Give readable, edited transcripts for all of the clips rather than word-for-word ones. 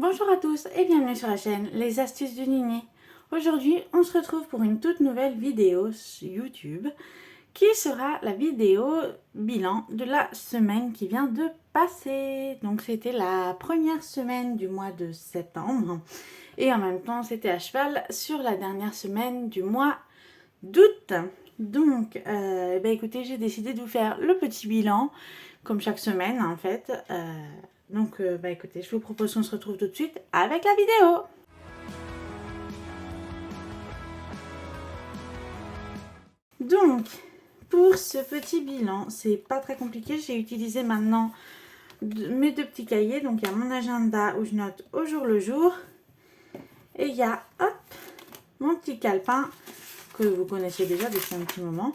Bonjour à tous et bienvenue sur la chaîne Les Astuces du Nini. Aujourd'hui, on se retrouve pour une toute nouvelle vidéo sur YouTube qui sera la vidéo bilan de la semaine qui vient de passer. Donc c'était la première semaine du mois de septembre et en même temps c'était à cheval sur la dernière semaine du mois d'août. Donc écoutez, j'ai décidé de vous faire le petit bilan comme chaque semaine en fait. Donc, écoutez, je vous propose qu'on se retrouve tout de suite avec la vidéo. Donc, pour ce petit bilan, c'est pas très compliqué. J'ai utilisé maintenant mes deux petits cahiers. Donc, il y a mon agenda où je note au jour le jour. Et il y a, hop, mon petit calepin que vous connaissez déjà depuis un petit moment.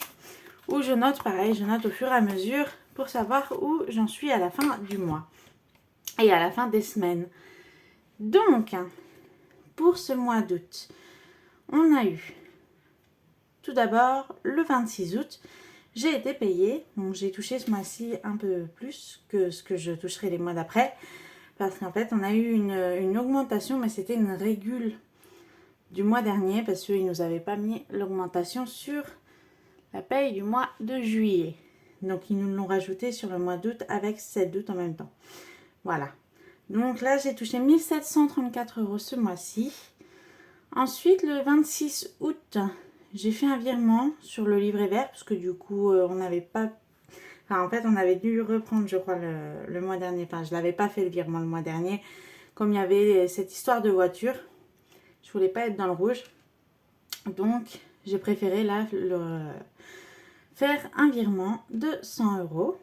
Où je note, pareil, je note au fur et à mesure pour savoir où j'en suis à la fin du mois. Et à la fin des semaines. Donc, pour ce mois d'août, on a eu tout d'abord le 26 août, j'ai été payée. Donc j'ai touché ce mois-ci un peu plus que ce que je toucherai les mois d'après. Parce qu'en fait, on a eu une augmentation, mais c'était une régule du mois dernier parce qu'ils ne nous avaient pas mis l'augmentation sur la paye du mois de juillet. Donc ils nous l'ont rajouté sur le mois d'août avec 7 d'août en même temps. Voilà. Donc là, j'ai touché 1734 € ce mois-ci. Ensuite, le 26 août, j'ai fait un virement sur le livret vert parce que du coup, on n'avait pas... Enfin, en fait, on avait dû reprendre, je crois, le mois dernier. Enfin, je n'avais pas fait le virement le mois dernier. Comme il y avait cette histoire de voiture, je voulais pas être dans le rouge. Donc, j'ai préféré là faire un virement de 100 €.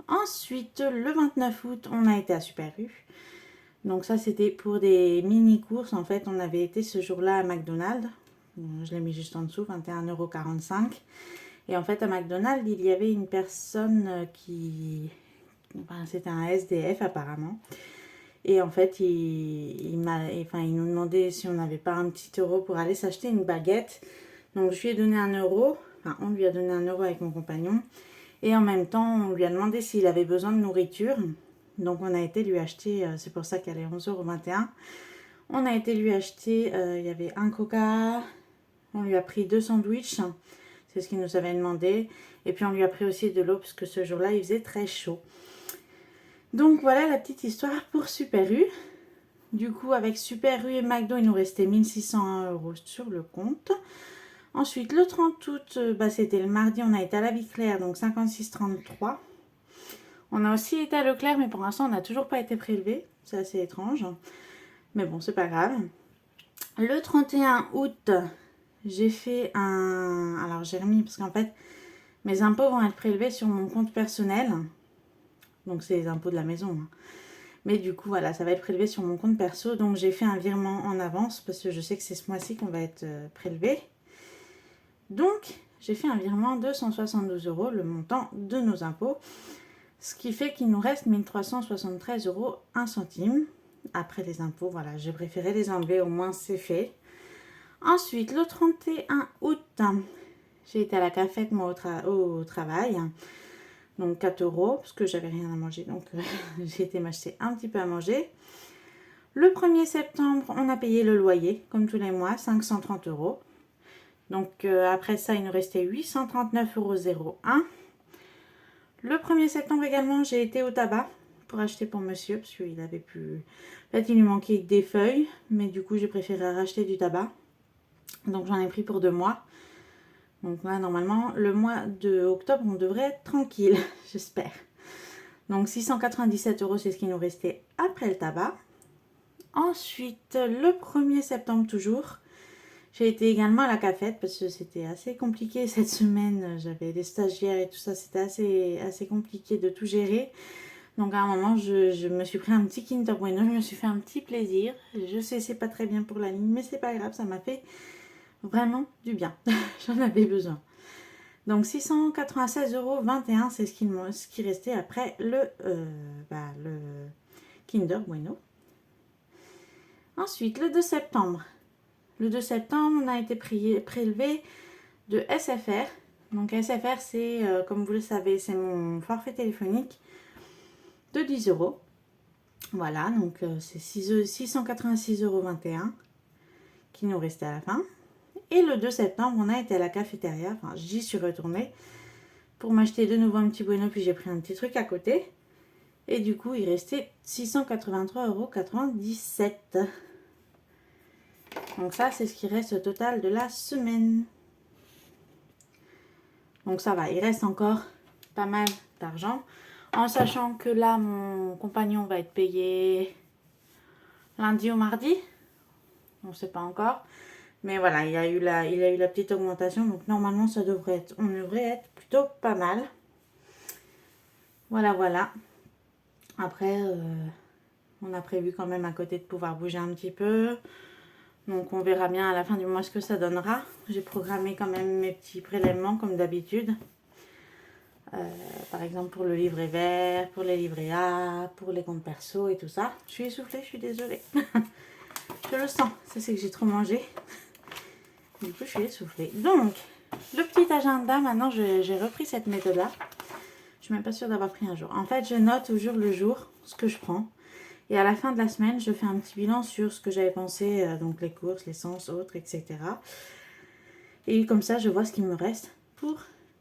Ensuite, le 29 août, on a été à Super U. Donc ça, c'était pour des mini-courses. En fait, on avait été ce jour-là à McDonald's. Je l'ai mis juste en dessous, 21,45 €. Et en fait, à McDonald's, il y avait une personne qui... Enfin, c'était un SDF apparemment. Et en fait, il nous demandait si on n'avait pas un petit euro pour aller s'acheter une baguette. Donc je lui ai donné 1 €. Enfin, on lui a donné 1 € avec mon compagnon. Et en même temps, on lui a demandé s'il avait besoin de nourriture. Donc on a été lui acheter, c'est pour ça qu'elle est 11,21 €. On a été lui acheter, il y avait un coca, on lui a pris 2 sandwichs, c'est ce qu'il nous avait demandé. Et puis on lui a pris aussi de l'eau parce que ce jour-là il faisait très chaud. Donc voilà la petite histoire pour Super U. Du coup avec Super U et McDo il nous restait 1601 € sur le compte. Ensuite le 30 août, c'était le mardi, on a été à la Vie Claire, donc 56,33 €. On a aussi été à Leclerc, mais pour l'instant, on n'a toujours pas été prélevé. C'est assez étrange. Mais bon, c'est pas grave. Le 31 août, j'ai fait un... Alors, j'ai remis, parce qu'en fait, mes impôts vont être prélevés sur mon compte personnel. Donc, c'est les impôts de la maison. Mais du coup, voilà, ça va être prélevé sur mon compte perso. Donc, j'ai fait un virement en avance, parce que je sais que c'est ce mois-ci qu'on va être prélevé. Donc, j'ai fait un virement de 172 €, le montant de nos impôts. Ce qui fait qu'il nous reste 1373 € 1 centime. Après les impôts, voilà, j'ai préféré les enlever, au moins c'est fait. Ensuite, le 31 août, j'ai été à la cafette moi au travail. Donc 4 €, parce que j'avais rien à manger. Donc j'ai été m'acheter un petit peu à manger. Le 1er septembre, on a payé le loyer, comme tous les mois, 530 €. Donc après ça, il nous restait 839,01 €. Le 1er septembre également, j'ai été au tabac pour acheter pour monsieur, parce qu'il avait plus... En fait, il lui manquait des feuilles, mais du coup, j'ai préféré racheter du tabac. Donc, j'en ai pris pour 2 mois. Donc là, normalement, le mois de octobre, on devrait être tranquille, j'espère. Donc, 697 €, c'est ce qui nous restait après le tabac. Ensuite, le 1er septembre toujours, j'ai été également à la cafette parce que c'était assez compliqué cette semaine. J'avais des stagiaires et tout ça, c'était assez compliqué de tout gérer. Donc à un moment, je me suis pris un petit Kinder Bueno, je me suis fait un petit plaisir. Je sais, c'est pas très bien pour la ligne, mais c'est pas grave, ça m'a fait vraiment du bien. J'en avais besoin. Donc 696,21 €, c'est ce qui restait après le Kinder Bueno. Ensuite, le 2 septembre. Le 2 septembre, on a été prélevé de SFR. Donc SFR, c'est, comme vous le savez, c'est mon forfait téléphonique de 10 €. Voilà, donc c'est 686,21 € qui nous restait à la fin. Et le 2 septembre, on a été à la cafétéria, enfin j'y suis retournée pour m'acheter de nouveau un petit bueno, puis j'ai pris un petit truc à côté. Et du coup, il restait 683,97 €. Donc ça, c'est ce qui reste au total de la semaine. Donc ça va, il reste encore pas mal d'argent. En sachant que là, mon compagnon va être payé lundi ou mardi. On ne sait pas encore. Mais voilà, il a eu la petite augmentation. Donc normalement, on devrait être plutôt pas mal. Voilà, voilà. Après, on a prévu quand même à côté de pouvoir bouger un petit peu. Donc on verra bien à la fin du mois ce que ça donnera. J'ai programmé quand même mes petits prélèvements comme d'habitude. Par exemple pour le livret vert, pour les livrets A, pour les comptes perso et tout ça. Je suis essoufflée, je suis désolée. Je le sens, ça c'est que j'ai trop mangé. Du coup je suis essoufflée. Donc le petit agenda, maintenant j'ai repris cette méthode là. Je suis même pas sûre d'avoir pris un jour. En fait je note au jour le jour ce que je prends. Et à la fin de la semaine je fais un petit bilan sur ce que j'avais pensé. Donc les courses, l'essence, autres, etc. Et comme ça je vois ce qu'il me reste pour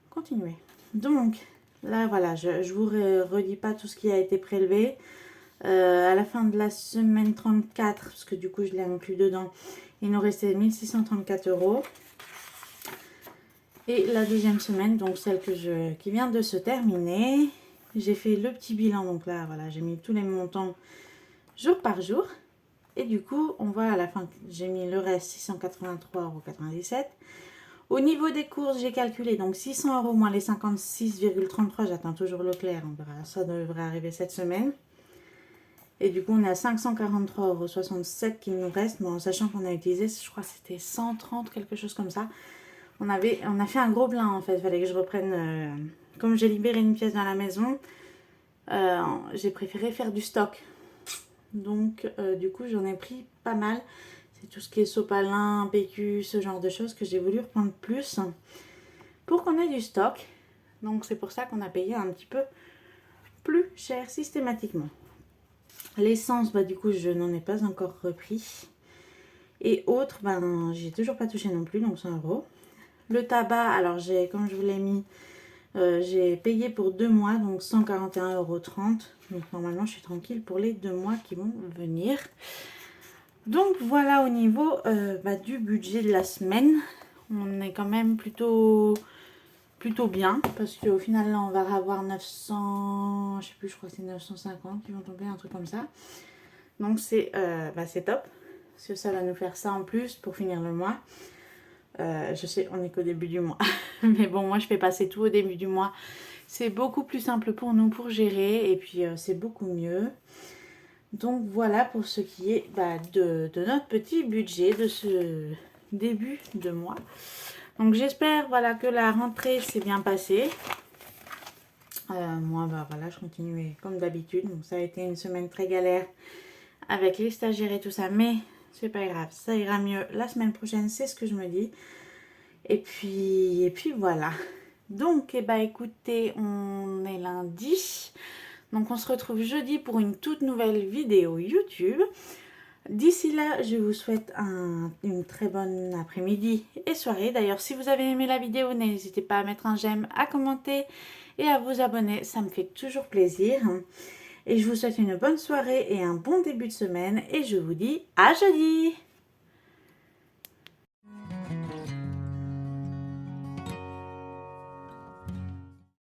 continuer. Donc là voilà, je vous redis pas tout ce qui a été prélevé. À la fin de la semaine 34, parce que du coup je l'ai inclus dedans, il nous restait 1634 €. Et la deuxième semaine, donc celle qui vient de se terminer, j'ai fait le petit bilan. Donc là voilà, j'ai mis tous les montants jour par jour. Et du coup on voit à la fin, j'ai mis le reste 683,97 €. Au niveau des courses, j'ai calculé donc 600 € moins les 56,33 €. J'attends toujours Leclerc, on verra, ça devrait arriver cette semaine. Et du coup, on est à 543,67 € qui nous reste, mais en sachant qu'on a utilisé, je crois que c'était 130, quelque chose comme ça. On a fait un gros plein en fait, il fallait que je reprenne. Comme j'ai libéré une pièce dans la maison, j'ai préféré faire du stock. Donc, du coup, j'en ai pris pas mal. C'est tout ce qui est sopalin, PQ, ce genre de choses que j'ai voulu reprendre plus pour qu'on ait du stock. Donc, c'est pour ça qu'on a payé un petit peu plus cher systématiquement. L'essence, bah du coup, je n'en ai pas encore repris. Et autres, ben, j'ai toujours pas touché non plus, donc 100 €. Le tabac, alors comme je vous l'ai mis, j'ai payé pour 2 mois, donc 141,30 €. Donc normalement, je suis tranquille pour les 2 mois qui vont venir. Donc voilà au niveau du budget de la semaine. On est quand même plutôt bien, parce qu'au final là on va avoir 900, je sais plus, je crois que c'est 950 qui vont tomber, un truc comme ça. Donc c'est top, parce que ça va nous faire ça en plus pour finir le mois. Je sais, on est qu'au début du mois, mais bon, moi je fais passer tout au début du mois. C'est beaucoup plus simple pour nous pour gérer, et puis c'est beaucoup mieux. Donc voilà pour ce qui est de notre petit budget de ce début de mois. Donc j'espère voilà, que la rentrée s'est bien passée. Moi voilà, je continuais comme d'habitude. Donc ça a été une semaine très galère avec les stagiaires et tout ça. Mais c'est pas grave, ça ira mieux la semaine prochaine, c'est ce que je me dis. Et puis voilà. Donc écoutez, on est lundi. Donc on se retrouve jeudi pour une toute nouvelle vidéo YouTube. D'ici là, je vous souhaite une très bonne après-midi et soirée. D'ailleurs, si vous avez aimé la vidéo, n'hésitez pas à mettre un j'aime, à commenter et à vous abonner. Ça me fait toujours plaisir. Et je vous souhaite une bonne soirée et un bon début de semaine. Et je vous dis à jeudi!